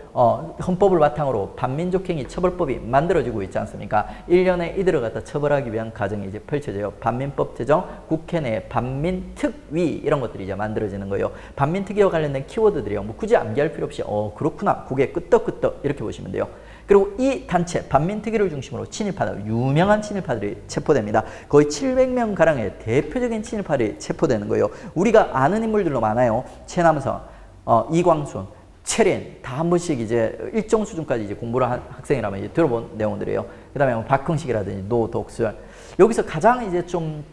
Speaker 1: 헌법을 바탕으로 반민족행위 처벌법이 만들어지고 있지 않습니까? 1년에 이들을 갖다 처벌하기 위한 과정이 이제 펼쳐져요. 반민법 제정, 국회 내 반민특위 이런 것들이 이제 만들어지는 거예요. 반민특위와 관련된 키워드들이요. 뭐 굳이 암기할 필요 없이 그렇구나. 그게 끄떡끄떡 이렇게 보시면 돼요. 그리고 이 단체 반민특위를 중심으로 친일파들, 유명한 친일파들이 체포됩니다. 거의 700명가량의 대표적인 친일파들이 체포되는 거예요. 우리가 아는 인물들도 많아요. 최남선, 이광순, 최린 다 한 번씩 이제 일정 수준까지 이제 공부를 한 학생이라면 이제 들어본 내용들이에요. 그다음에 뭐 박흥식이라든지 노독술. 여기서 가장 이제 좀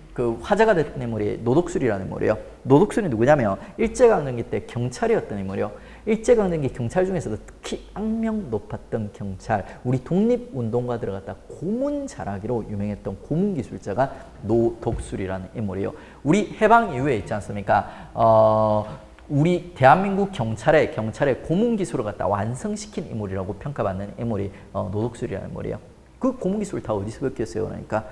Speaker 1: 화제가 됐던 인물이 노독술이라는 인물이에요. 노독술이 누구냐면 일제강점기 때 경찰이었던 인물이에요. 일제강점기 경찰 중에서도 특히 악명 높았던 경찰, 우리 독립운동가들을 갖다 고문 잘하기로 유명했던 고문기술자가 노독술이라는 인물이에요. 우리 해방 이후에 있지 않습니까? 우리 대한민국 경찰의 고문기술을 갖다 완성시킨 인물이라고 평가받는 인물이 노독술이라는 인물이에요. 그 고문기술 다 어디서 배웠겠어요? 그러니까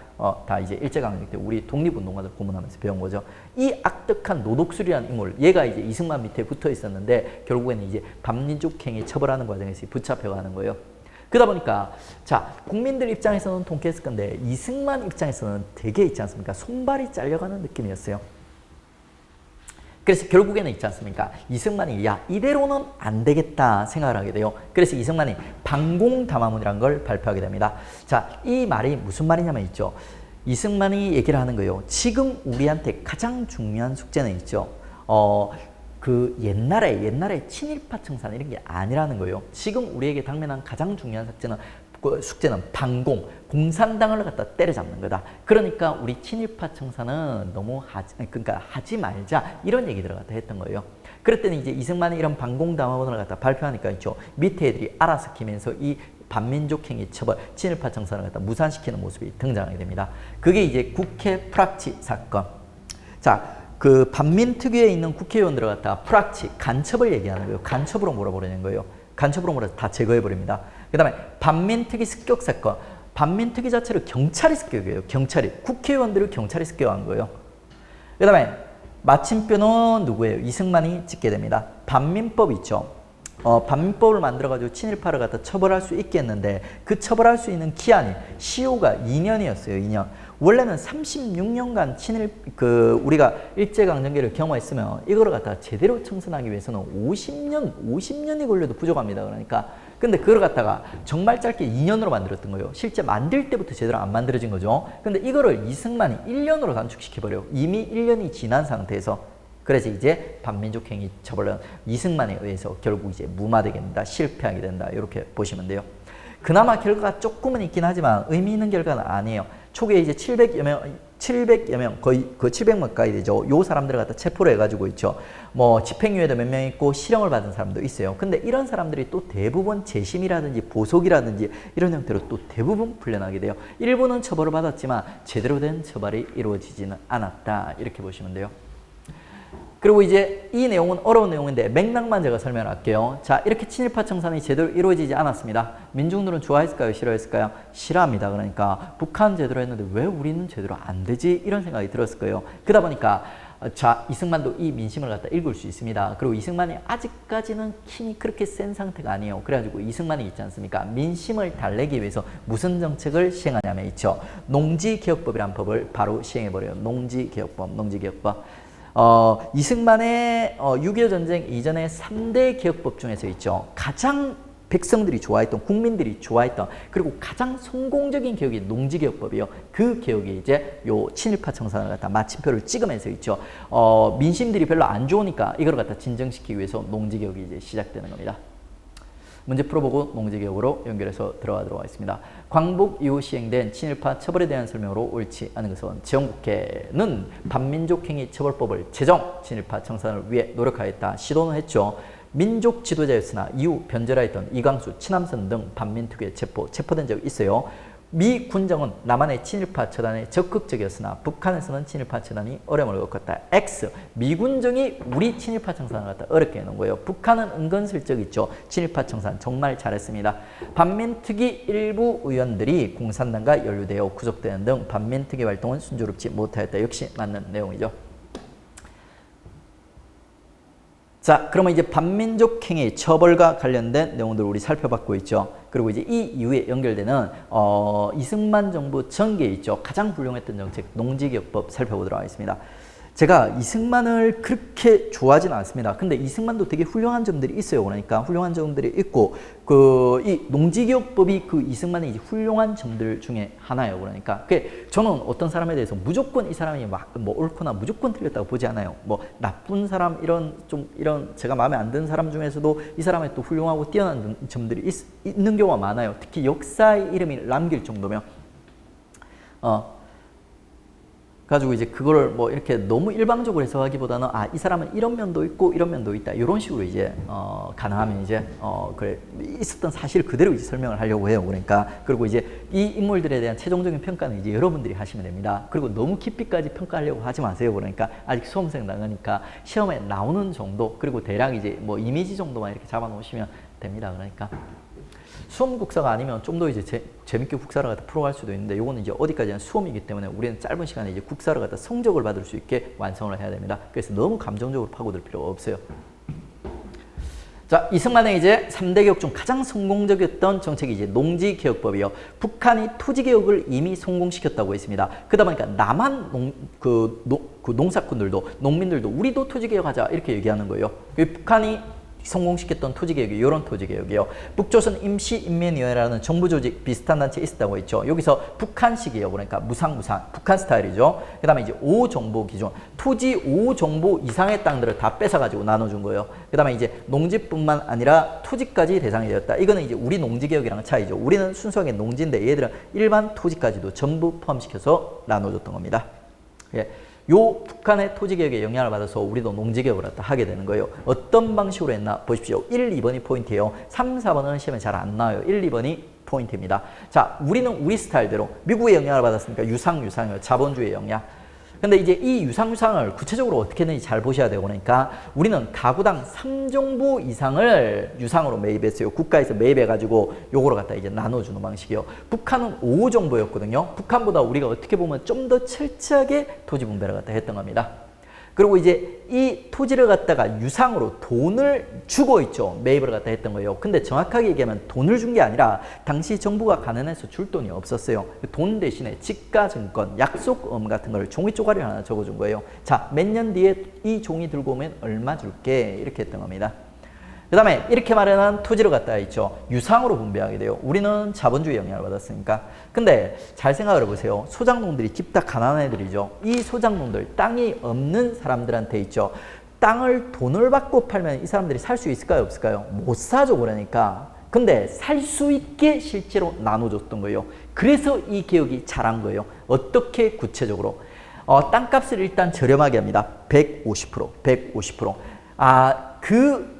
Speaker 1: 다 이제 일제강점기 때 우리 독립운동가들 고문하면서 배운 거죠. 이 악덕한 노독술이라는 인물, 얘가 이제 이승만 밑에 붙어 있었는데 결국에는 이제 반민족행위 처벌하는 과정에서 붙잡혀가는 거예요. 그러다 보니까 자, 국민들 입장에서는 통쾌했을 건데 이승만 입장에서는 되게 있지 않습니까? 손발이 잘려가는 느낌이었어요. 그래서 결국에는 있지 않습니까? 이승만이 이대로는 안 되겠다 생각을 하게 돼요. 그래서 이승만이 반공담화문이라는 걸 발표하게 됩니다. 자, 이 말이 무슨 말이냐면 있죠. 이승만이 얘기를 하는 거예요. 지금 우리한테 가장 중요한 숙제는 있죠. 옛날에 친일파 청산 이런 게 아니라는 거예요. 지금 우리에게 당면한 가장 중요한 숙제는 반공, 공산당을 갖다 때려잡는 거다. 그러니까 우리 친일파 청산은 너무 하지 말자 이런 얘기들을 갖다 했던 거예요. 그랬더니 이제 이승만이 이런 반공담화문을 갖다 발표하니까 있죠. 밑에 애들이 알아서 키면서 이 반민족행위 처벌, 친일파 청산을 갖다 무산시키는 모습이 등장하게 됩니다. 그게 이제 국회 프락치 사건. 자, 그 반민특위에 있는 국회의원들을 갖다 프락치, 간첩을 얘기하는 거예요. 간첩으로 몰아버리는 거예요. 간첩으로 몰아서 다 제거해버립니다. 그 다음에 반민특위 습격 사건. 반민특위 자체를 경찰이 습격해요. 국회의원들을 경찰이 습격한 거예요. 그 다음에 마침표는 누구예요? 이승만이 찍게 됩니다. 반민법 있죠. 반민법을 만들어가지고 친일파를 갖다 처벌할 수 있게 했는데 그 처벌할 수 있는 기한이 시효가 2년이었어요. 2년. 원래는 36년간 우리가 일제강점기를 경험했으면 이거를 갖다가 제대로 청산하기 위해서는 50년이 걸려도 부족합니다. 그러니까 근데 그걸 갖다가 정말 짧게 2년으로 만들었던 거예요. 실제 만들 때부터 제대로 안 만들어진 거죠. 근데 이거를 이승만이 1년으로 단축시켜버려요. 이미 1년이 지난 상태에서. 그래서 이제 반민족행위 처벌은 이승만에 의해서 결국 이제 무마되게 된다. 실패하게 된다. 이렇게 보시면 돼요. 그나마 결과가 조금은 있긴 하지만 의미 있는 결과는 아니에요. 초기에 이제 700여 명, 거의 그 700명 가까이 되죠. 요 사람들을 갖다 체포를 해가지고 있죠. 뭐 집행유예도 몇 명 있고 실형을 받은 사람도 있어요. 근데 이런 사람들이 또 대부분 재심이라든지 보석이라든지 이런 형태로 또 대부분 풀려나게 돼요. 일부는 처벌을 받았지만 제대로 된 처벌이 이루어지지는 않았다. 이렇게 보시면 돼요. 그리고 이제 이 내용은 어려운 내용인데 맥락만 제가 설명할게요. 자, 이렇게 친일파 청산이 제대로 이루어지지 않았습니다. 민중들은 좋아했을까요? 싫어했을까요? 싫어합니다. 그러니까 북한 제대로 했는데 왜 우리는 제대로 안 되지? 이런 생각이 들었을 거예요. 그러다 보니까 자, 이승만도 이 민심을 갖다 읽을 수 있습니다. 그리고 이승만이 아직까지는 힘이 그렇게 센 상태가 아니에요. 그래가지고 이승만이 있지 않습니까? 민심을 달래기 위해서 무슨 정책을 시행하냐면 있죠. 농지개혁법이라는 법을 바로 시행해버려요. 농지개혁법. 이승만의 6.25 전쟁 이전의 3대 개혁법 중에서 있죠. 가장 백성들이 좋아했던, 국민들이 좋아했던, 그리고 가장 성공적인 개혁이 농지개혁법이에요. 그 개혁이 이제 요 친일파 청산을 갖다 마침표를 찍으면서 있죠. 민심들이 별로 안 좋으니까 이걸 갖다 진정시키기 위해서 농지개혁이 이제 시작되는 겁니다. 문제 풀어보고 농지개혁으로 연결해서 들어가도록 하겠습니다. 광복 이후 시행된 친일파 처벌에 대한 설명으로 옳지 않은 것은 지원국회는 반민족행위 처벌법을 제정, 친일파 청산을 위해 노력하였다. 시도는 했죠. 민족 지도자였으나 이후 변절하였던 이광수, 친함선 등 반민특위에 체포된 적이 있어요. 미 군정은 남한의 친일파 처단에 적극적이었으나 북한에서는 친일파 처단이 어려움을 겪었다. X. 미군정이 우리 친일파 청산을 갖다 어렵게 해놓은 거예요. 북한은 은근슬쩍 있죠. 친일파 청산 정말 잘했습니다. 반민특위 일부 의원들이 공산당과 연루되어 구속되는 등 반민특위 활동은 순조롭지 못하였다. 역시 맞는 내용이죠. 자, 그러면 이제 반민족 행위 처벌과 관련된 내용들을 우리 살펴봤고 있죠. 그리고 이제 이 이후에 연결되는 이승만 정부 전개에 있죠. 가장 훌륭했던 정책 농지개혁법 살펴보도록 하겠습니다. 제가 이승만을 그렇게 좋아하지는 않습니다. 근데 이승만도 되게 훌륭한 점들이 있어요. 그러니까 훌륭한 점들이 있고 이 농지개혁법이 그 이승만의 이제 훌륭한 점들 중에 하나예요. 그러니까 저는 어떤 사람에 대해서 무조건 이 사람이 막 뭐 옳거나 무조건 틀렸다고 보지 않아요. 뭐 나쁜 사람 이런 제가 마음에 안 드는 사람 중에서도 이 사람의 또 훌륭하고 뛰어난 점들이 있는 경우가 많아요. 특히 역사의 이름이 남길 정도면 가지고 이제 그거를 뭐 이렇게 너무 일방적으로 해석하기보다는 이 사람은 이런 면도 있고 이런 면도 있다 이런 식으로 이제 가능하면 이제 그래 있었던 사실 그대로 이제 설명을 하려고 해요. 그러니까 그리고 이제 이 인물들에 대한 최종적인 평가는 이제 여러분들이 하시면 됩니다. 그리고 너무 깊이까지 평가하려고 하지 마세요. 그러니까 아직 수험생 나가니까 시험에 나오는 정도 그리고 대략 이제 뭐 이미지 정도만 이렇게 잡아 놓으시면 됩니다. 그러니까. 수험 국사가 아니면 좀 더 이제 재밌게 국사를 갖다 풀어갈 수도 있는데 요거는 이제 어디까지나 수험이기 때문에 우리는 짧은 시간에 이제 국사를 갖다 성적을 받을 수 있게 완성을 해야 됩니다. 그래서 너무 감정적으로 파고들 필요가 없어요. 자, 이승만의 이제 3대 개혁 중 가장 성공적이었던 정책이 이제 농지개혁법이요. 북한이 토지개혁을 이미 성공시켰다고 했습니다. 그러다 보니까 남한 농사꾼들도 농민들도 우리도 토지개혁하자 이렇게 얘기하는 거예요. 북한이 성공시켰던 토지개혁이 이런 토지개혁이에요. 북조선 임시인민위원회라는 정부 조직 비슷한 단체 있었다고 했죠. 여기서 북한식이에요. 그러니까 무상 북한 스타일이죠. 그 다음에 이제 5정보 기준 토지 5정보 이상의 땅들을 다 뺏어가지고 나눠준 거예요. 그 다음에 이제 농지뿐만 아니라 토지까지 대상이 되었다. 이거는 이제 우리 농지개혁이랑 차이죠. 우리는 순수하게 농지인데 얘들은 일반 토지까지도 전부 포함시켜서 나눠줬던 겁니다. 예. 요 북한의 토지개혁에 영향을 받아서 우리도 농지개혁을 하게 되는 거예요. 어떤 방식으로 했나 보십시오. 1, 2번이 포인트예요. 3, 4번은 시험에 잘 안 나와요. 1, 2번이 포인트입니다. 자, 우리는 우리 스타일대로 미국의 영향을 받았으니까 유상이에요. 자본주의 영향. 근데 이제 이 유상을 구체적으로 어떻게 했는지 잘 보셔야 되고 그러니까 우리는 가구당 3정보 이상을 유상으로 매입했어요. 국가에서 매입해가지고 요거를 갖다 이제 나눠주는 방식이요. 북한은 5정보였거든요. 북한보다 우리가 어떻게 보면 좀 더 철저하게 토지 분배를 갖다 했던 겁니다. 그리고 이제 이 토지를 갖다가 유상으로 돈을 주고 있죠. 매입을 갖다 했던 거예요. 근데 정확하게 얘기하면 돈을 준 게 아니라 당시 정부가 가난해서 줄 돈이 없었어요. 돈 대신에 지가증권, 약속음 같은 걸 종이 쪼가리를 하나 적어준 거예요. 자, 몇 년 뒤에 이 종이 들고 오면 얼마 줄게 이렇게 했던 겁니다. 그 다음에 이렇게 마련한 토지를 갖다가 있죠. 유상으로 분배하게 돼요. 우리는 자본주의 영향을 받았으니까. 근데 잘 생각을 해보세요. 소장농들이 집 다 가난한 애들이죠. 이 소장농들 땅이 없는 사람들한테 있죠. 땅을 돈을 받고 팔면 이 사람들이 살 수 있을까요? 없을까요? 못 사죠. 그러니까 근데 살 수 있게 실제로 나눠줬던 거예요. 그래서 이 개혁이 잘한 거예요. 어떻게 구체적으로? 땅값을 일단 저렴하게 합니다. 150%, 150%. 그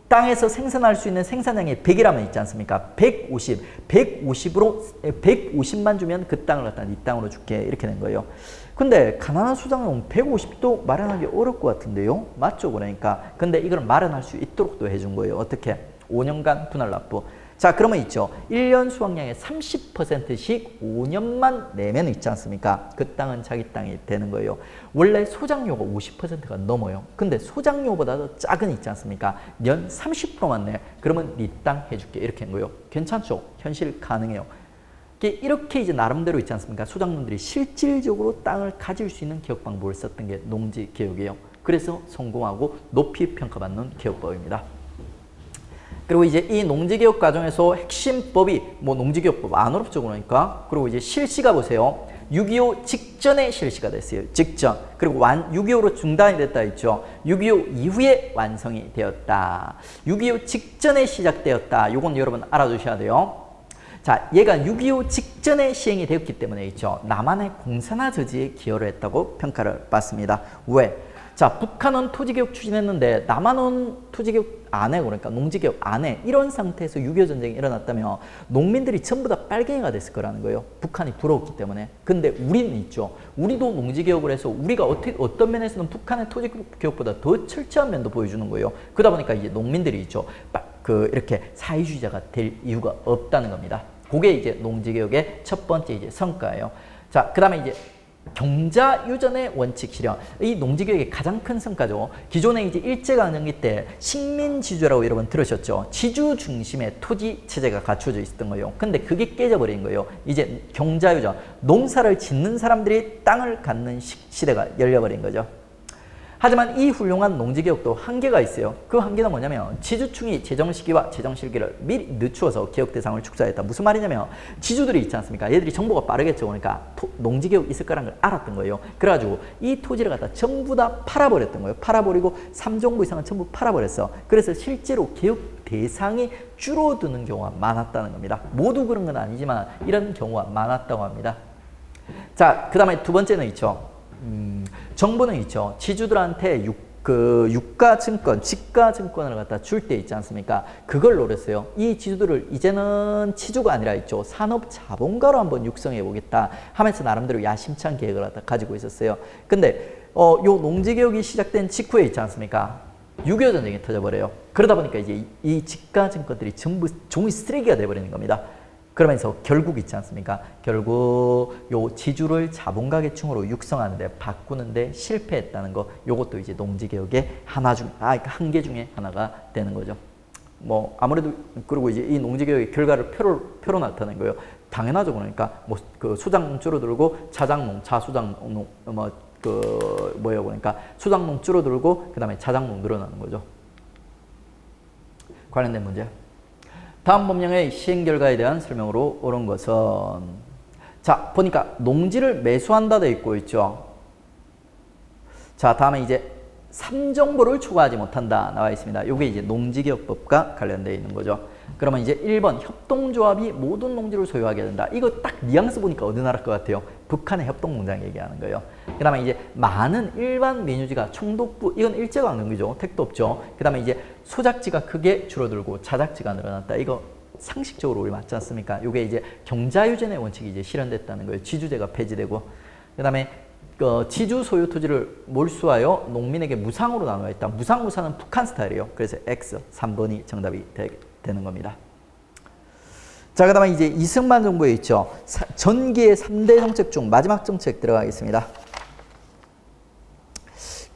Speaker 1: 땅에서 생산할 수 있는 생산량이 100이라면 있지 않습니까? 150으로 150만 주면 그 땅을 갖다 네 땅으로 줄게 이렇게 된 거예요. 근데 가난한 수장은 150도 마련하기 어려울 것 같은데요? 맞죠? 그러니까. 근데 이걸 마련할 수 있도록 또 해준 거예요. 어떻게? 5년간 분할 납부. 자, 그러면 있죠. 1년 수확량의 30%씩 5년만 내면 있지 않습니까? 그 땅은 자기 땅이 되는 거예요. 원래 소작료가 50%가 넘어요. 근데 소작료보다도 작은 있지 않습니까? 연 30%만 내. 그러면 네 땅 해줄게. 이렇게 한 거예요. 괜찮죠? 현실 가능해요. 이렇게 이제 나름대로 있지 않습니까? 소작농들이 실질적으로 땅을 가질 수 있는 개혁 방법을 썼던 게 농지개혁이에요. 그래서 성공하고 높이 평가받는 개혁법입니다. 그리고 이제 이 농지개혁 과정에서 핵심법이 농지개혁법 안 어렵죠, 그러니까. 그리고 이제 실시가 보세요. 6.25 직전에 실시가 됐어요. 직전. 그리고 6.25로 중단이 됐다 했죠. 6.25 이후에 완성이 되었다. 6.25 직전에 시작되었다. 요건 여러분 알아두셔야 돼요. 자, 얘가 6.25 직전에 시행이 되었기 때문에 있죠. 남한의 공산화 저지에 기여를 했다고 평가를 받습니다. 왜? 자, 북한은 토지개혁 추진했는데 남한은 토지개혁 안 해. 그러니까 농지개혁 안 해. 이런 상태에서 6.25 전쟁이 일어났다면 농민들이 전부 다 빨갱이가 됐을 거라는 거예요. 북한이 부러웠기 때문에. 근데 우리는 있죠. 우리도 농지개혁을 해서 우리가 어떤 면에서는 북한의 토지개혁보다 더 철저한 면도 보여주는 거예요. 그러다 보니까 이제 농민들이 있죠. 이렇게 사회주의자가 될 이유가 없다는 겁니다. 그게 이제 농지개혁의 첫 번째 이제 성과예요. 자, 그 다음에 이제 경자유전의 원칙 실현. 이 농지개혁의 가장 큰 성과죠. 기존에 이제 일제강점기 때 식민지주라고 여러분 들으셨죠? 지주 중심의 토지 체제가 갖춰져 있었던 거예요. 근데 그게 깨져버린 거예요. 이제 경자유전. 농사를 짓는 사람들이 땅을 갖는 시대가 열려버린 거죠. 하지만 이 훌륭한 농지개혁도 한계가 있어요. 그 한계는 뭐냐면 지주층이 재정 시기와 재정 실기를 미리 늦추어서 개혁 대상을 축소했다. 무슨 말이냐면 지주들이 있지 않습니까? 얘들이 정보가 빠르겠죠. 그러니까 농지개혁 있을 거라는 걸 알았던 거예요. 그래가지고 이 토지를 갖다 전부 다 팔아버렸던 거예요. 팔아버리고 3정부 이상은 전부 팔아버렸어. 그래서 실제로 개혁 대상이 줄어드는 경우가 많았다는 겁니다. 모두 그런 건 아니지만 이런 경우가 많았다고 합니다. 자, 그 다음에 두 번째는 있죠. 정부는 있죠. 지주들한테 유가증권, 지가증권을 갖다 줄 때 있지 않습니까? 그걸 노렸어요. 이 지주들을 이제는 지주가 아니라 있죠. 산업자본가로 한번 육성해 보겠다 하면서 나름대로 야심찬 계획을 갖다 가지고 있었어요. 근데 요 농지개혁이 시작된 직후에 있지 않습니까? 6.25 전쟁이 터져버려요. 그러다 보니까 이제 이 지가증권들이 전부 종이 쓰레기가 돼버리는 겁니다. 그러면서 결국 있지 않습니까? 결국 요 지주를 자본가 계층으로 육성하는데 바꾸는데 실패했다는 거. 요것도 이제 농지개혁의 한계 중에 하나가 되는 거죠. 아무래도 그리고 이제 이 농지개혁의 결과를 표로 나타낸 거예요. 당연하죠. 그러니까 그 수작농 줄어들고 자작농, 자수작농 그러니까 수작농 줄어들고 그다음에 자작농 늘어나는 거죠. 관련된 문제. 다음 법령의 시행 결과에 대한 설명으로 옳은 것은, 자, 보니까 농지를 매수한다 돼 있죠. 자, 다음에 이제 3정보를 초과하지 못한다 나와 있습니다. 이게 이제 농지개혁법과 관련되어 있는 거죠. 그러면 이제 1번 협동조합이 모든 농지를 소유하게 된다. 이거 딱 뉘앙스 보니까 어느 나라 것 같아요? 북한의 협동농장 얘기하는 거예요. 그 다음에 이제 많은 일반 민유지가 총독부, 이건 일제강점기죠. 택도 없죠. 그 다음에 이제 소작지가 크게 줄어들고 자작지가 늘어났다. 이거 상식적으로 우리 맞지 않습니까? 이게 이제 경자유전의 원칙이 이제 실현됐다는 거예요. 지주제가 폐지되고. 그 다음에 지주 소유 토지를 몰수하여 농민에게 무상으로 나눠 있다. 무상무사는 북한 스타일이에요. 그래서 X 3번이 정답이 되는 겁니다. 자, 그 다음에 이제 이승만 정부에 있죠. 전기의 3대 정책 중 마지막 정책 들어가겠습니다.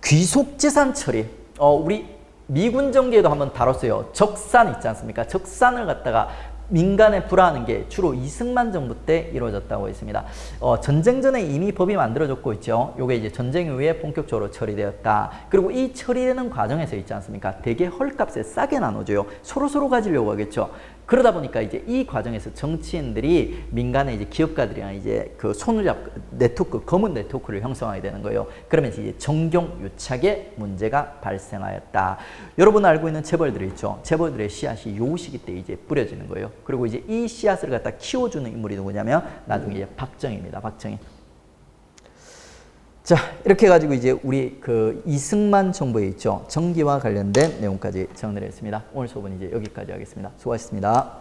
Speaker 1: 귀속재산 처리. 우리 미군 정기에도 한번 다뤘어요. 적산 있지 않습니까? 적산을 갖다가 민간에 불화하는 게 주로 이승만 정부 때 이루어졌다고 했습니다. 전쟁 전에 이미 법이 만들어졌고 있죠. 요게 이제 전쟁 이후에 본격적으로 처리되었다. 그리고 이 처리되는 과정에서 있지 않습니까? 되게 헐값에 싸게 나눠줘요. 서로 가지려고 하겠죠. 그러다 보니까 이제 이 과정에서 정치인들이 민간의 이제 기업가들이랑 이제 그 손을 잡고 네트워크, 검은 네트워크를 형성하게 되는 거예요. 그러면서 이제 정경유착의 문제가 발생하였다. 여러분 알고 있는 재벌들이 있죠. 재벌들의 씨앗이 요 시기 때 이제 뿌려지는 거예요. 그리고 이제 이 씨앗을 갖다 키워주는 인물이 누구냐면 나중에 이제 박정희입니다. 박정희. 자, 이렇게 해가지고 이제 우리 그 이승만 정부에 있죠. 정기와 관련된 내용까지 정리를 했습니다. 오늘 수업은 이제 여기까지 하겠습니다. 수고하셨습니다.